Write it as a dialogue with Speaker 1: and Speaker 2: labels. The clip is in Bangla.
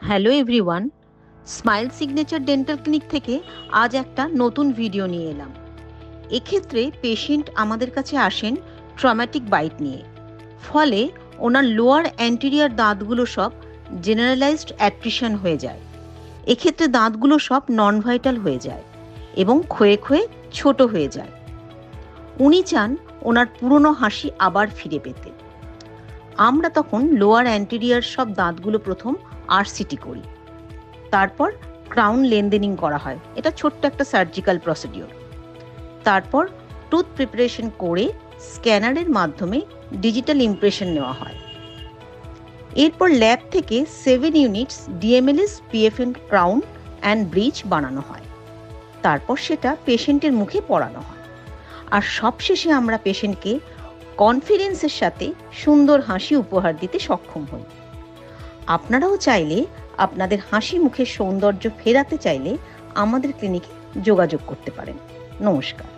Speaker 1: Hello everyone, smile signature dental clinic থেকে আজ একটা নতুন ভিডিও নিয়ে এলাম। এক্ষেত্রে পেশেন্ট আমাদের কাছে আসেন ট্রমাটিক বাইট নিয়ে। ফলে ওনার লোয়ার অ্যান্টেরিয়ার দাঁতগুলো সব জেনারেলাইজড অ্যাট্রিশন হয়ে যায়। এক্ষেত্রে দাঁতগুলো সব নন ভাইটাল হয়ে যায় এবং ক্ষয়ে ক্ষয়ে ছোট হয়ে যায়। উনি চান ওনার পুরনো হাসি আবার ফিরে পেতে। আমরা তখন লোয়ার অ্যান্টেরিয়ার সব দাঁতগুলো প্রথম আরসিটি করি, তারপর ক্রাউন লেন্দেনিং করা হয়। এটা ছোট্ট একটা সার্জিক্যাল প্রসিডিওর। তারপর টুথ প্রিপারেশন করে স্ক্যানারের মাধ্যমে ডিজিটাল ইমপ্রেশন নেওয়া হয়। এরপর ল্যাব থেকে 7 ইউনিটস ডিএমএলএস পিএফএন ক্রাউন অ্যান্ড ব্রিজ বানানো হয়। তারপর সেটা পেশেন্টের মুখে পরানো হয়। আর সবশেষে আমরা পেশেন্টকে কনফিডেন্সের সাথে সুন্দর হাসি উপহার দিতে সক্ষম হই। আপনারাও চাইলে আপনাদের হাসি মুখের সৌন্দর্য ফেরাতে চাইলে আমাদের ক্লিনিকে যোগাযোগ করতে পারেন। নমস্কার।